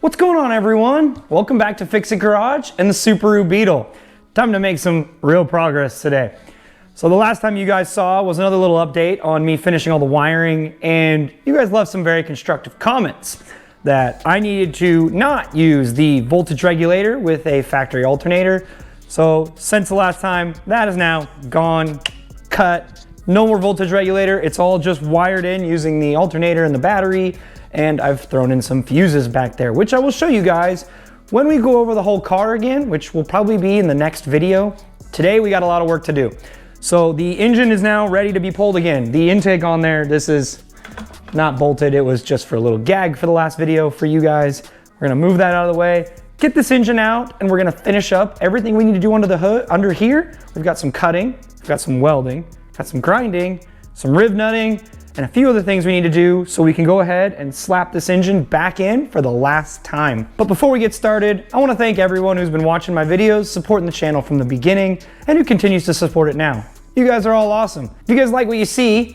What's going on, everyone? Welcome back to Fix It Garage and the Superu Beetle. Time to make some real progress today. So the last time you guys saw was another little update on me finishing all the wiring, and you guys left some very constructive comments that I needed to not use the voltage regulator with a factory alternator. So since the last time, that is now gone, cut, no more voltage regulator. It's all just wired in using the alternator and the battery. And I've thrown in some fuses back there, which I will show you guys when we go over the whole car again, which will probably be in the next video. Today, we got a lot of work to do. So the engine is now ready to be pulled again. The intake on there, this is not bolted. It was just for a little gag for the last video for you guys. We're gonna move that out of the way, get this engine out, and we're gonna finish up everything we need to do under the hood. Under here, we've got some cutting, we've got some welding, got some grinding, some rib nutting, and a few other things we need to do so we can go ahead and slap this engine back in for the last time. But before we get started, I want to thank everyone who's been watching my videos, supporting the channel from the beginning, and who continues to support it now. You guys are all awesome. If you guys like what you see,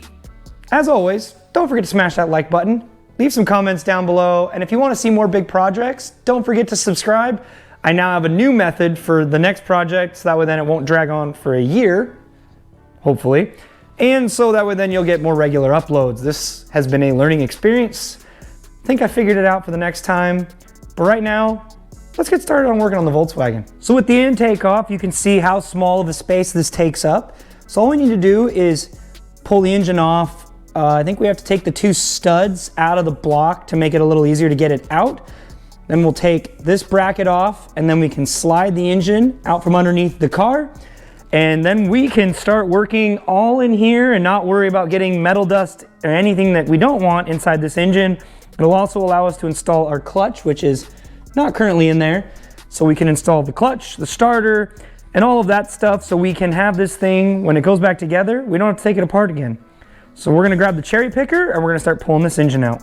as always, don't forget to smash that like button, leave some comments down below, and if you want to see more big projects, don't forget to subscribe. I now have a new method for the next project, so that way then it won't drag on for a year, hopefully. And so that way then you'll get more regular uploads. This has been a learning experience. I think I figured it out for the next time. But right now, let's get started on working on the Volkswagen. So with the intake off, you can see how small of a space this takes up. So all we need to do is pull the engine off. I think we have to take the two studs out of the block to make it a little easier to get it out. Then we'll take this bracket off, and then we can slide the engine out from underneath the car. And then we can start working all in here and not worry about getting metal dust or anything that we don't want inside this engine. It'll also allow us to install our clutch, which is not currently in there. So we can install the clutch, the starter, and all of that stuff so we can have this thing, when it goes back together, we don't have to take it apart again. So we're gonna grab the cherry picker and we're gonna start pulling this engine out.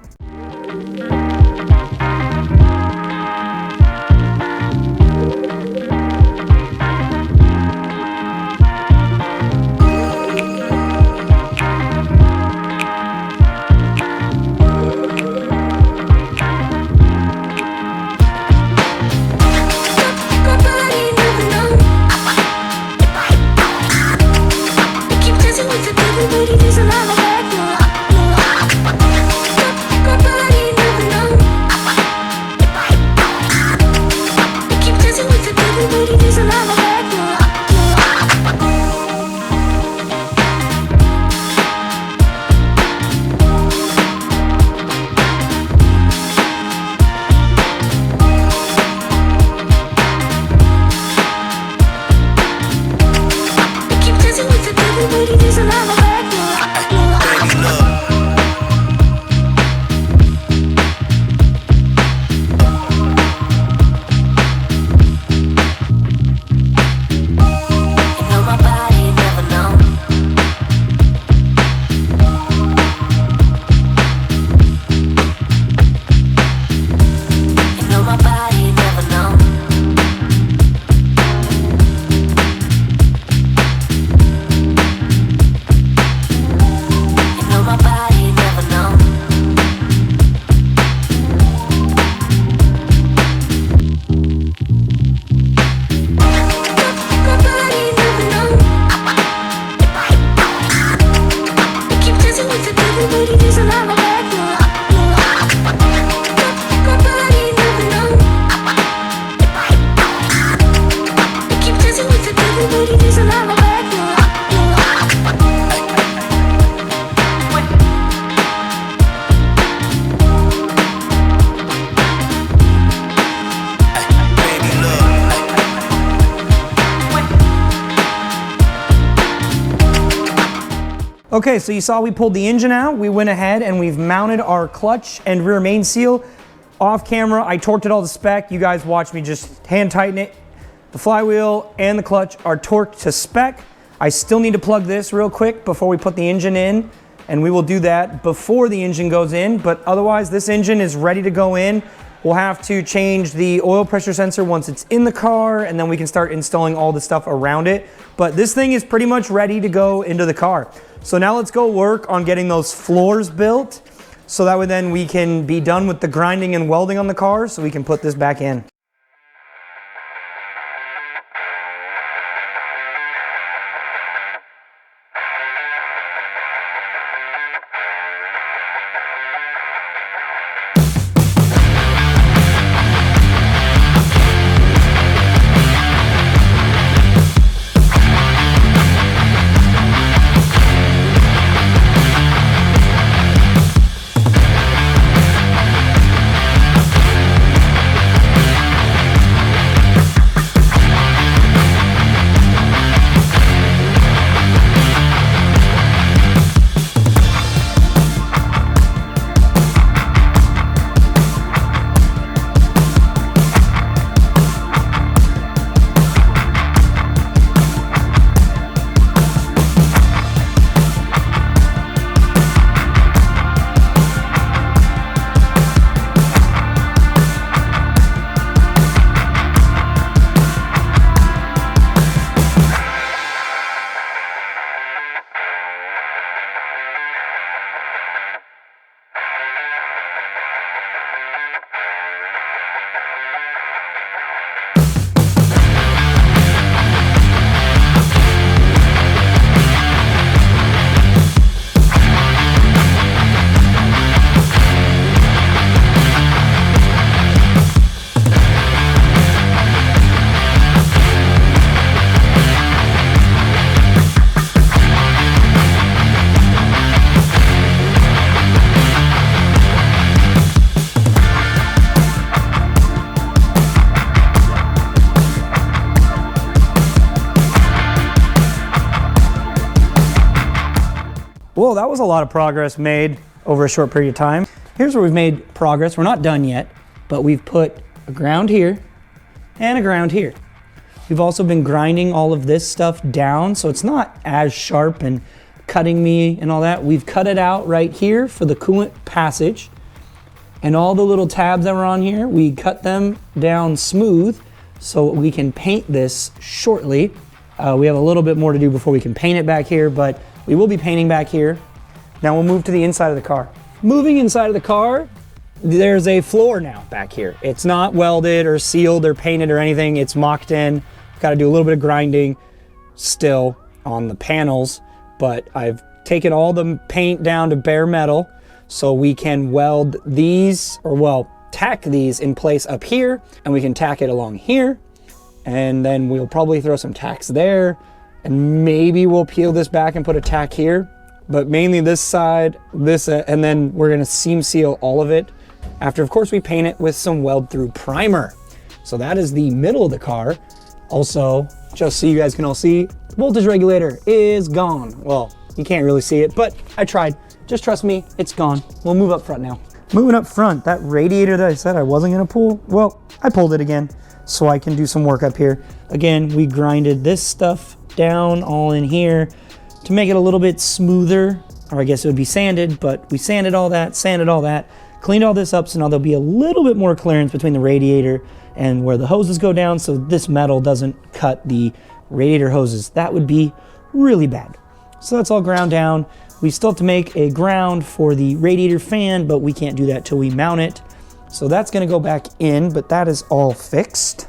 Okay, so you saw we pulled the engine out. We went ahead and we've mounted our clutch and rear main seal. Off camera, I torqued it all to spec. You guys watched me just hand tighten it. The flywheel and the clutch are torqued to spec. I still need to plug this real quick before we put the engine in, and we will do that before the engine goes in, but otherwise this engine is ready to go in. We'll have to change the oil pressure sensor once it's in the car, and then we can start installing all the stuff around it. But this thing is pretty much ready to go into the car. So now let's go work on getting those floors built. so that way then we can be done with the grinding and welding on the car so we can put this back in. Well, that was a lot of progress made over a short period of time. Here's where we've made progress. We're not done yet, but we've put a ground here and a ground here. We've also been grinding all of this stuff down, so it's not as sharp and cutting me and all that. We've cut it out right here for the coolant passage, and all the little tabs that were on here, we cut them down smooth so we can paint this shortly. We have a little bit more to do before we can paint it back here, but we will be painting back here. Now we'll move to the inside of the car. Moving inside of the car, there's a floor now back here. It's not welded or sealed or painted or anything. It's mocked in. Got to do a little bit of grinding still on the panels, but I've taken all the paint down to bare metal so we can weld these, or well, tack these in place up here, and we can tack it along here. And then we'll probably throw some tacks there, and maybe we'll peel this back and put a tack here, but mainly this side, this, and then we're gonna seam seal all of it after, of course, we paint it with some weld through primer. So that is the middle of the car. Also, just so you guys can all see, voltage regulator is gone. Well, you can't really see it, but I tried. Just trust me, it's gone. We'll move up front now. Moving up front, that radiator that I said I wasn't gonna pull, well, I pulled it again so I can do some work up here. Again, we grinded this stuff down all in here to make it a little bit smoother, or I guess it would be sanded, but we sanded all that, cleaned all this up, so now there'll be a little bit more clearance between the radiator and where the hoses go down, so this metal doesn't cut the radiator hoses. That would be really bad. So that's all ground down. We still have to make a ground for the radiator fan, but we can't do that till we mount it. So that's gonna go back in, but that is all fixed.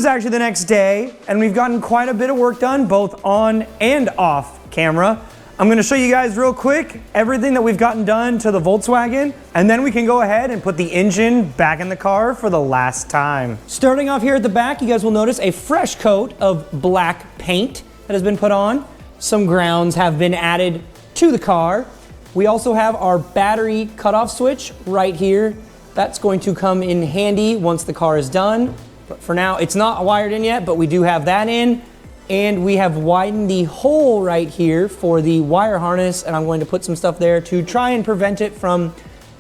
is actually the next day, and we've gotten quite a bit of work done, both on and off camera. I'm gonna show you guys real quick everything that we've gotten done to the Volkswagen, and then we can go ahead and put the engine back in the car for the last time. Starting off here at the back, you guys will notice a fresh coat of black paint that has been put on. Some grounds have been added to the car. We also have our battery cutoff switch right here. That's going to come in handy once the car is done. But for now, it's not wired in yet, but we do have that in. And we have widened the hole right here for the wire harness, and I'm going to put some stuff there to try and prevent it from,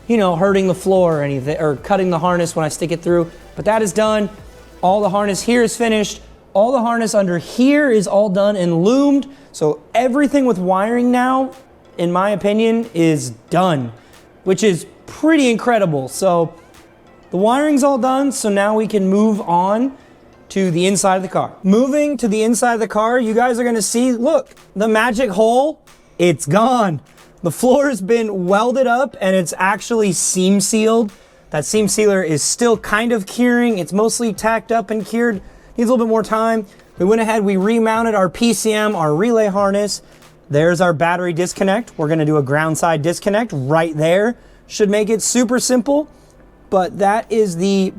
you know, hurting the floor or anything, or cutting the harness when I stick it through. But that is done. All the harness here is finished. All the harness under here is all done and loomed. So everything with wiring now, in my opinion, is done, which is pretty incredible. So the wiring's all done, so now we can move on to the inside of the car. Moving to the inside of the car, you guys are gonna see, look, the magic hole, it's gone. The floor has been welded up and it's actually seam sealed. That seam sealer is still kind of curing. It's mostly tacked up and cured. Needs a little bit more time. We went ahead, we remounted our PCM, our relay harness. There's our battery disconnect. We're gonna do a ground side disconnect right there. Should make it super simple, but that is the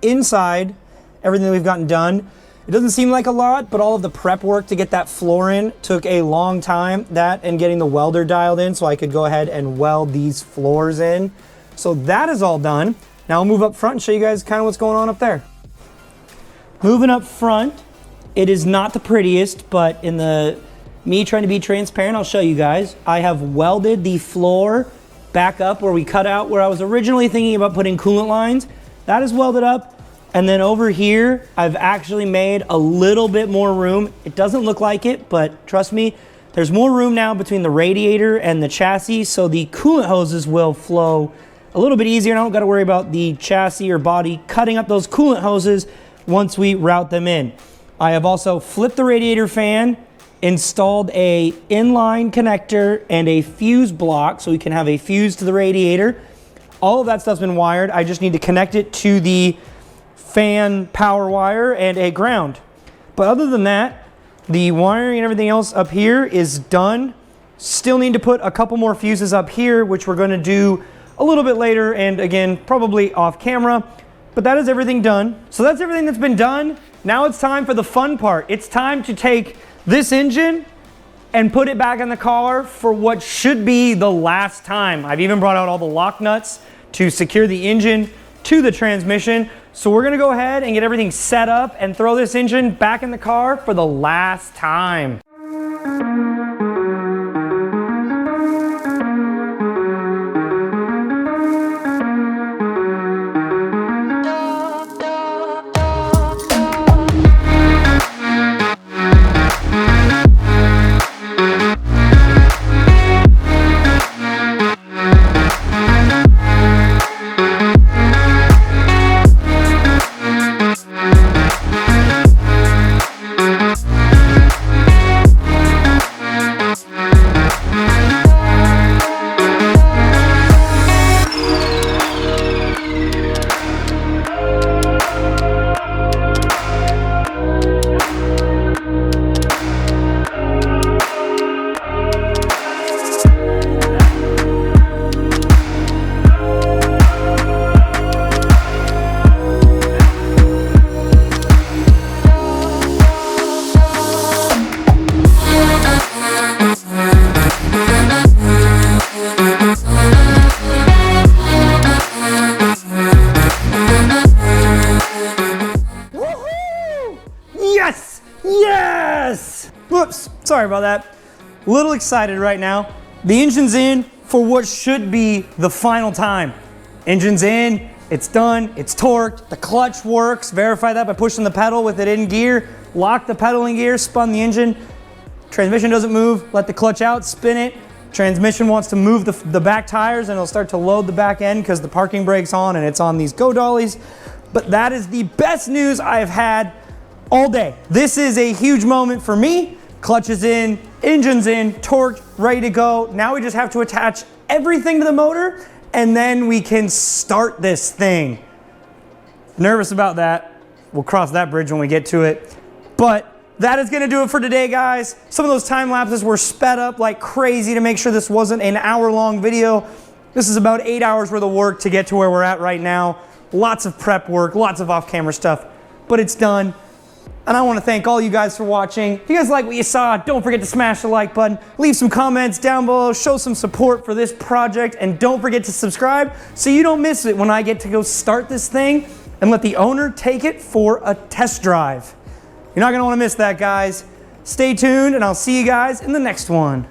inside, everything that we've gotten done. It doesn't seem like a lot, but all of the prep work to get that floor in took a long time. That and getting the welder dialed in so I could go ahead and weld these floors in. So that is all done. Now I'll move up front and show you guys kind of what's going on up there. Moving up front, it is not the prettiest, but in me trying to be transparent, I'll show you guys. I have welded the floor back up where we cut out where I was originally thinking about putting coolant lines. That is welded up. And then over here, I've actually made a little bit more room. It doesn't look like it, but trust me, there's more room now between the radiator and the chassis, so the coolant hoses will flow a little bit easier. I don't got to worry about the chassis or body cutting up those coolant hoses once we route them in. I have also flipped the radiator fan, installed a inline connector and a fuse block so we can have a fuse to the radiator. All of that stuff's been wired. I just need to connect it to the fan power wire and a ground. But other than that, the wiring and everything else up here is done. Still need to put a couple more fuses up here, which we're going to do a little bit later, and again, probably off camera. But that is everything done. So that's everything that's been done. Now it's time for the fun part. It's time to take this engine and put it back in the car for what should be the last time. I've even brought out all the lock nuts to secure the engine to the transmission. So we're gonna go ahead and get everything set up and throw this engine back in the car for the last time. Yes! Whoops, sorry about that. A little excited right now. The engine's in for what should be the final time. Engine's in, it's done, it's torqued, the clutch works. Verify that by pushing the pedal with it in gear. Lock the pedal in gear, spun the engine. Transmission doesn't move, let the clutch out, spin it. Transmission wants to move the back tires and it'll start to load the back end because the parking brake's on and it's on these go dollies. But that is the best news I've had all day. This is a huge moment for me. Clutch is in, engine's in, torqued, ready to go. Now we just have to attach everything to the motor and then we can start this thing. Nervous about that. we'll cross that bridge when we get to it. But that is gonna do it for today, guys. Some of those time lapses were sped up like crazy to make sure this wasn't an hour-long video. This is about 8 hours worth of work to get to where we're at right now. Lots of prep work, lots of off-camera stuff, but it's done. And I wanna thank all you guys for watching. If you guys like what you saw, don't forget to smash the like button, leave some comments down below, show some support for this project, and don't forget to subscribe so you don't miss it when I get to go start this thing and let the owner take it for a test drive. You're not gonna wanna miss that, guys. Stay tuned, and I'll see you guys in the next one.